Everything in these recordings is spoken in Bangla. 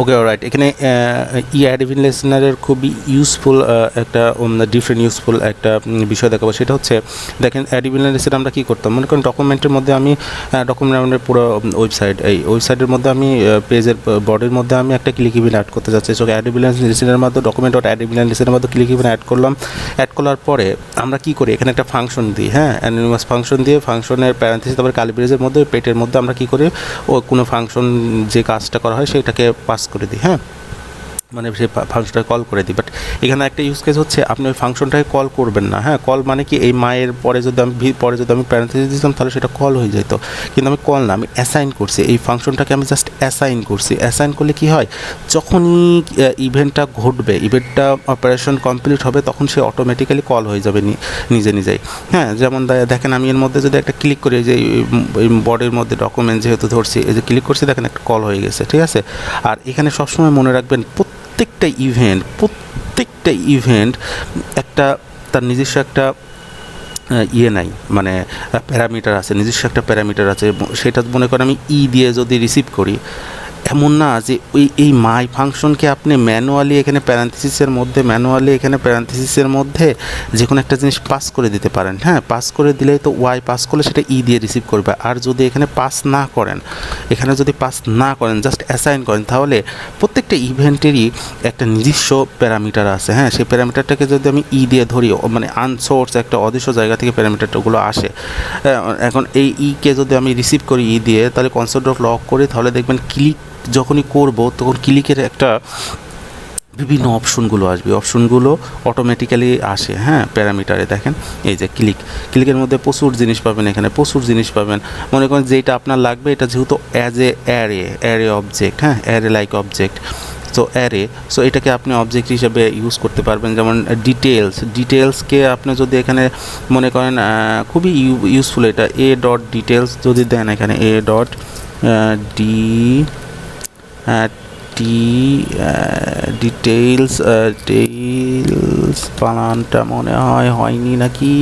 ওকে অলরাইট, এখানে অ্যাডমিন লিসেনারের খুবই ইউজফুল একটা ডিফারেন্ট ইউজফুল একটা বিষয় দেখাবো। সেটা হচ্ছে দেখেন অ্যাডমিন লিসেনার আমরা কী করতাম, মনে করেন ডকুমেন্টের মধ্যে আমি ডকুমেন্টের পুরো ওয়েবসাইট, এই ওয়েবসাইটের মধ্যে আমি পেজের বডির মধ্যে আমি একটা ক্লিক ইভেন্ট অ্যাড করতে চাচ্ছি। সো অ্যাডমিন লিসেনারের মধ্যে ডকুমেন্ট ডট অ্যাডমিন লিসেনারের মধ্যে ক্লিক ইভেন্ট অ্যাড করলাম। অ্যাড করার পরে আমরা কী করি, এখানে একটা ফাংশন দিই, হ্যাঁ, অ্যানোনিমাস ফাংশন দিয়ে ফাংশনের প্যারেন্থেসিস তারপরে কালি ব্রেজের মধ্যে পেটের মধ্যে আমরা কী করি, ও কোনো ফাংশন যে কাজটা করা হয় সেটাকে পাস করে দিই, হ্যাঁ, মানে সেই ফাংশনটাকে কল করে দিই। বাট এখানে একটা ইউজ কেস হচ্ছে আপনি ওই ফাংশনটাকে কল করবেন না, হ্যাঁ, কল মানে কি এই মায়ের পরে যদি আমি প্যারেন্থেসিস দিতাম তাহলে সেটা কল হয়ে যেত, কিন্তু আমি কল না, আমি অ্যাসাইন করছি এই ফাংশনটাকে, আমি জাস্ট অ্যাসাইন করছি। অ্যাসাইন করলে কি হয়, যখনই ইভেন্টটা ঘটবে, ইভেন্টটা অপারেশন কমপ্লিট হবে, তখন সে অটোমেটিক্যালি কল হয়ে যাবে নিজে নিজেই, হ্যাঁ। যেমন দেখেন আমি এর মধ্যে যদি একটা ক্লিক করি, যে এই বডির মধ্যে ডকুমেন্ট যেহেতু ধরছি, এই যে ক্লিক করছি, দেখেন একটা কল হয়ে গেছে, ঠিক আছে। আর এখানে সবসময় মনে রাখবেন প্রত্যেকটা ইভেন্ট একটা তার নিজস্ব একটা নাই, মানে প্যারামিটার আছে, নিজস্ব একটা প্যারামিটার আছে। সেটা মনে করেন আমি দিয়ে যদি রিসিভ করি, এমন না যে এই মাই ফাংশনকে আপনি ম্যানুয়ালি এখানে প্যারেন্থেসিসের মধ্যে যে কোনো একটা জিনিস পাস করে দিতে পারেন, হ্যাঁ। পাস করে দিলেই তো ওয়াই পাস করলে সেটা দিয়ে রিসিভ করবে। আর যদি এখানে পাস না করেন, জাস্ট অ্যাসাইন করেন, তাহলে প্রত্যেকটা ইভেন্টেরই একটা নিজস্ব প্যারামিটার আছে, হ্যাঁ। সেই প্যারামিটারটাকে যদি আমি দিয়ে ধরি, মানে আনসোর্স একটা অদৃশ্য জায়গা থেকে প্যারামিটারগুলো আসে। এখন এই কে যদি আমি রিসিভ করি দিয়ে, তাহলে কনসোল ডট লক করি, তাহলে দেখবেন ক্লিক যখনই করব তখন ক্লিকের একটা বিভিন্ন অপশনগুলো আসবে, অপশনগুলো অটোমেটিক্যালি আসে, হ্যাঁ, প্যারামিটারে। দেখেন এই যে ক্লিকের মধ্যে প্রচুর জিনিস পাবেন, এখানে প্রচুর জিনিস পাবেন। মনে করেন যেটা আপনার লাগবে, এটা যেহেতু অ্যাজ এ অ্যারে অবজেক্ট, হ্যাঁ, array like object, so array, so এটাকে আপনি অবজেক্ট হিসেবে ইউজ করতে পারবেন। যেমন ডিটেলসকে আপনি যদি এখানে মনে করেন খুবই ইউজফুল এটা, ডিটেলস যদি দেন, এখানে ডিটেলস বানানটা মনে হয়নি নাকি।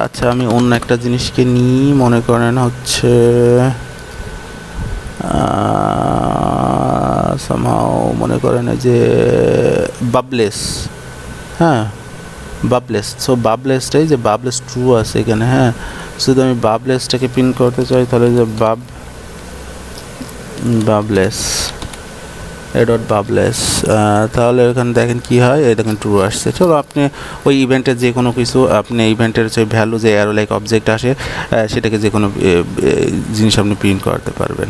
আচ্ছা, আমি অন্য একটা জিনিসকে নিই, মনে করেন হচ্ছে সামহাও মনে করেন যে বাবলেস, হ্যাঁ, বাবলেস। সো বাবলেসটাই যে বাবলেস ট্রু আছে এখানে, হ্যাঁ। শুধু আমি বাবলেসটাকে প্রিন্ট করতে চাই, তাহলে যে বাবলেস বাবলেস, তাহলে এখানে দেখেন কি হয়, এই দেখেন ট্রু আসছে। চলো আপনি ওই ইভেন্টের যে কোনো কিছু, আপনি ইভেন্টের যে ভ্যালু, যে অ্যারো লাইক অবজেক্ট আসে, সেটাকে যে কোনো জিনিস আপনি প্রিন্ট করতে পারবেন।